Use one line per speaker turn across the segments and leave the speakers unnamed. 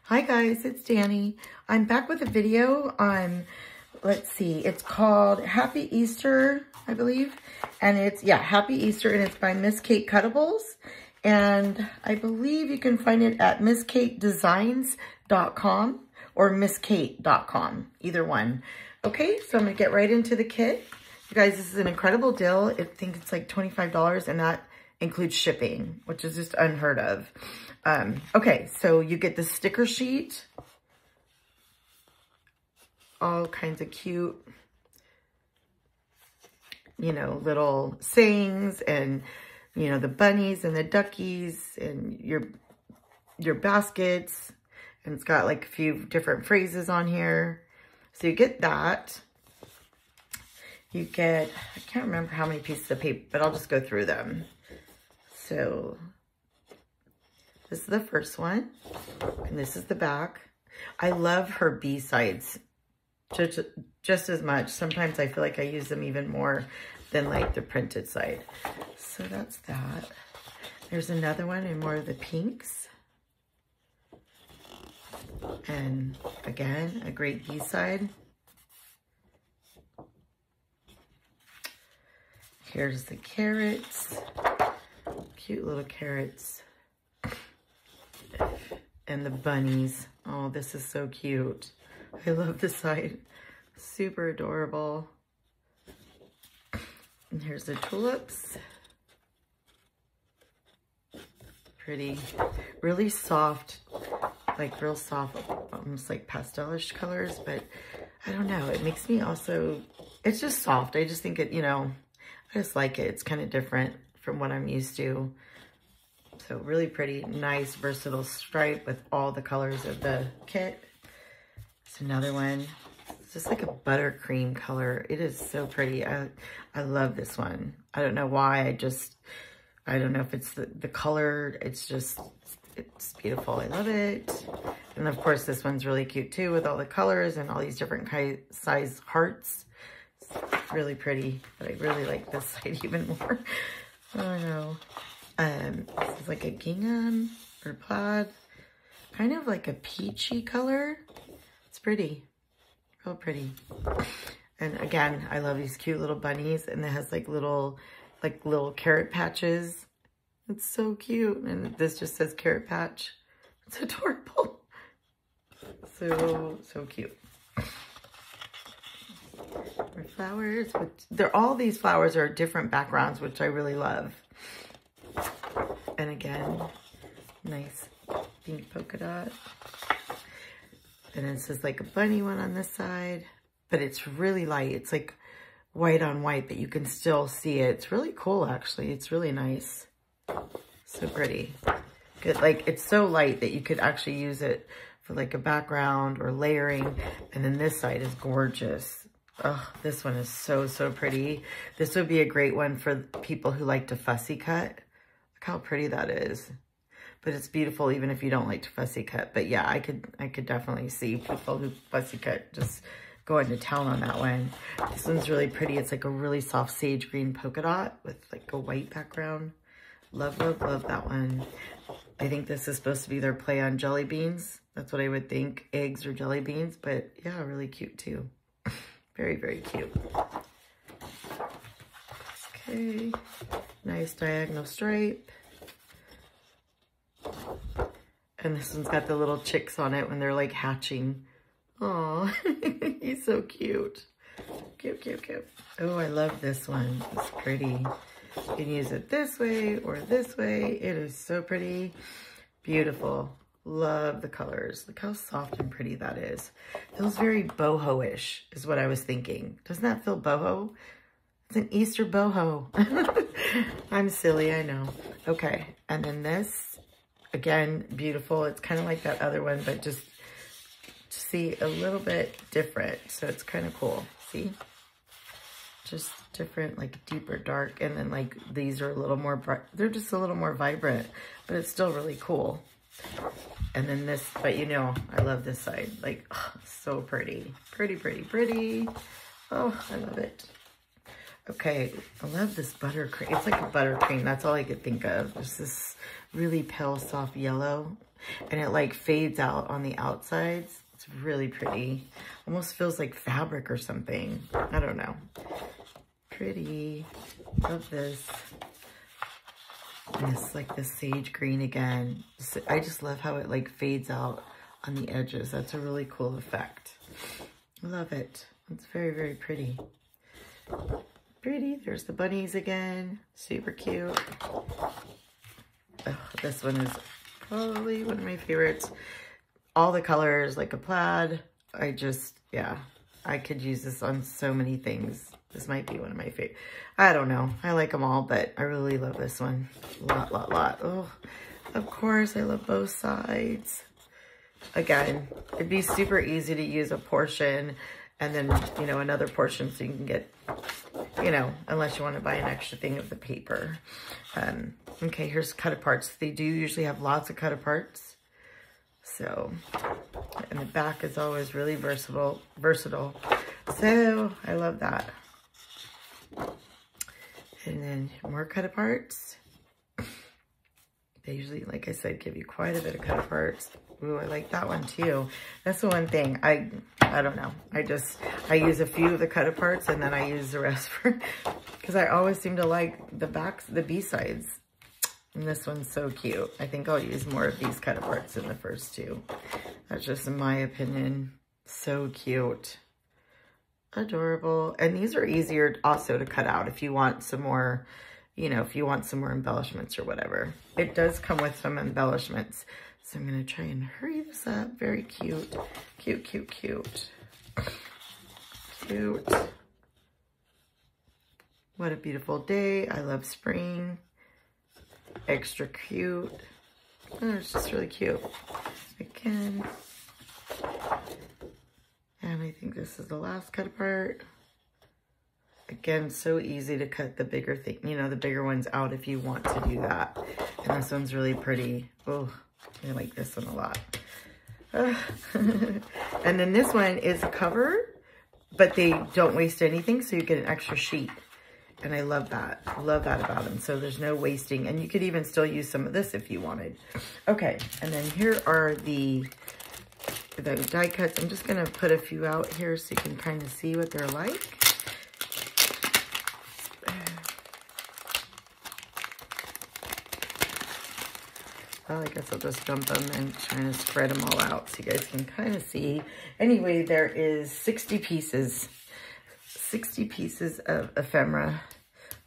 Hi guys, it's Danny. I'm back with a video on, let's see, it's called Happy Easter, I believe. And it's, yeah, Happy Easter, and it's by Miss Kate Cuttables. And I believe you can find it at misskatedesigns.com or misskate.com, either one. Okay, so I'm gonna get right into the kit. You guys, this is an incredible deal. I think it's like $25, and that includes shipping, which is just unheard of. Okay, so you get the sticker sheet, all kinds of cute, you know, little sayings, and, you know, the bunnies and the duckies and your baskets, and it's got like a few different phrases on here. So you get that. You get, I can't remember how many pieces of paper, but I'll just go through them. So this is the first one, and this is the back. I love her B-sides just as much. Sometimes I feel like I use them even more than like the printed side. So that's that. There's another one in more of the pinks. And again, a great B-side. Here's the carrots. Cute little carrots. And the bunnies. Oh, this is so cute. I love this side. Super adorable. And here's the tulips. Pretty. Really soft. Like real soft, almost like pastelish colors. But I don't know. It makes me also, it's just soft. I just think it, you know, I just like it. It's kind of different from what I'm used to. So really pretty, nice, versatile stripe with all the colors of the kit. It's another one. It's just like a buttercream color. It is so pretty. I love this one. I don't know why. I don't know if it's the color. It's just, it's beautiful. I love it. And of course, this one's really cute too with all the colors and all these different size hearts. It's really pretty, but I really like this side even more. I don't know. This is like a gingham or plaid, kind of like a peachy color. It's pretty, real pretty. And again, I love these cute little bunnies, and it has like little carrot patches. It's so cute. And this just says carrot patch. It's adorable. So cute. More flowers. All these flowers are different backgrounds, which I really love. And again, nice pink polka dot. And it says like a bunny one on this side, but it's really light. It's like white on white, but you can still see it. It's really cool, actually. It's really nice. So pretty. Good. Like, it's so light that you could actually use it for like a background or layering. And then this side is gorgeous. Oh, this one is so pretty. This would be a great one for people who like to fussy cut. Look how pretty that is. But it's beautiful even if you don't like to fussy cut. But yeah, I could definitely see people who fussy cut just going to town on that one. This one's really pretty. It's like a really soft sage green polka dot with like a white background. Love that one. I think this is supposed to be their play on jelly beans. That's what I would think, eggs or jelly beans. But yeah, really cute too. Very cute. Okay, nice diagonal stripe. And this one's got the little chicks on it when they're like hatching. Oh, he's so cute. Cute. Oh, I love this one. It's pretty. You can use it this way or this way. It is so pretty. Beautiful. Love the colors. Look how soft and pretty that is. Feels very boho-ish is what I was thinking. Doesn't that feel boho? It's an Easter boho. I'm silly, I know. Okay, and then this, again, beautiful. It's kind of like that other one, but just see a little bit different. So it's kind of cool. See? Just different, like deeper dark. And then like these are a little more bright. They're just a little more vibrant, but it's still really cool. And then this, but you know, I love this side. Like, oh, so pretty. Pretty. Oh, I love it. Okay, I love this buttercream. It's like a buttercream. That's all I could think of. It's this really pale, soft yellow. and it like fades out on the outsides. It's really pretty. Almost feels like fabric or something. I don't know. Pretty. Love this. And it's like the sage green again. I just love how it like fades out on the edges. That's a really cool effect. Love it. It's very, very pretty. Pretty. There's the bunnies again. Super cute. Oh, this one is probably one of my favorites. All the colors, like a plaid. Yeah, I could use this on so many things. This might be one of my favorite. I don't know. I like them all, but I really love this one. Lot. Oh, of course, I love both sides. Again, it'd be super easy to use a portion and then, you know, another portion so you can get, you know, unless you want to buy an extra thing of the paper. Okay, here's cut aparts. They do usually have lots of cut aparts. So, and the back is always really versatile. So, I love that. And then more cut aparts. They usually, like I said, give you quite a bit of cut aparts. Ooh, I like that one too. That's the one thing. I don't know. I use a few of the cut aparts and then I use the rest for, because I always seem to like the backs, the B-sides. And this one's so cute. I think I'll use more of these cut aparts than the first two. That's just in my opinion. So cute. Adorable. And these are easier also to cut out if you want some more, you know, if you want some more embellishments or whatever. It does come with some embellishments. So I'm going to try and hurry this up. Very cute. Cute. Cute. What a beautiful day. I love spring. Extra cute. Oh, it's just really cute. Again. And I think this is the last cut apart. Again, so easy to cut the bigger thing, you know, the bigger ones out if you want to do that. And this one's really pretty. Oh, I like this one a lot. And then this one is a cover, but they don't waste anything, so you get an extra sheet. And I love that. Love that about them. So there's no wasting. And you could even still use some of this if you wanted. Okay, and then here are the die cuts. I'm just going to put a few out here so you can kind of see what they're like. Well, I guess I'll just dump them and try to spread them all out so you guys can kind of see. Anyway, there is 60 pieces. 60 pieces of ephemera,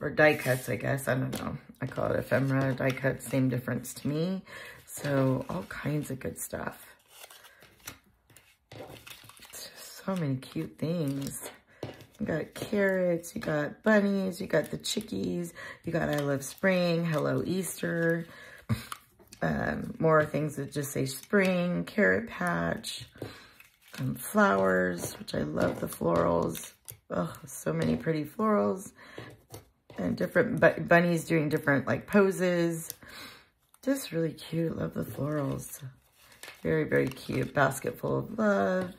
or die cuts, I guess. I don't know. I call it ephemera, die cuts, same difference to me. So all kinds of good stuff. So many cute things. You got carrots, you got bunnies, you got the chickies, you got I Love Spring, Hello Easter. More things that just say spring, carrot patch, flowers, which I love the florals. Oh, so many pretty florals and different bunnies doing different like poses. Just really cute. Love the florals. Very, very cute. Basket full of love.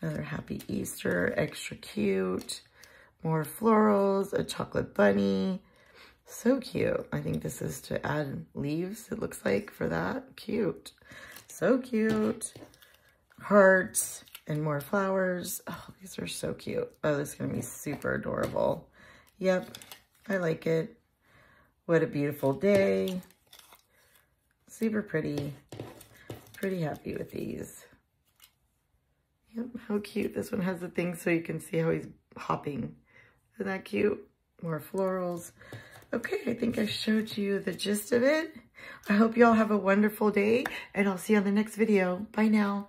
Another happy Easter. Extra cute. More florals. A chocolate bunny. So cute. I think this is to add leaves, it looks like, for that. Cute. So cute. Hearts and more flowers. Oh, these are so cute. Oh, this is going to be super adorable. Yep, I like it. What a beautiful day. Super pretty. Pretty happy with these. Yep, how cute. This one has the thing so you can see how he's hopping. Isn't that cute? More florals. Okay, I think I showed you the gist of it. I hope you all have a wonderful day, and I'll see you on the next video. Bye now.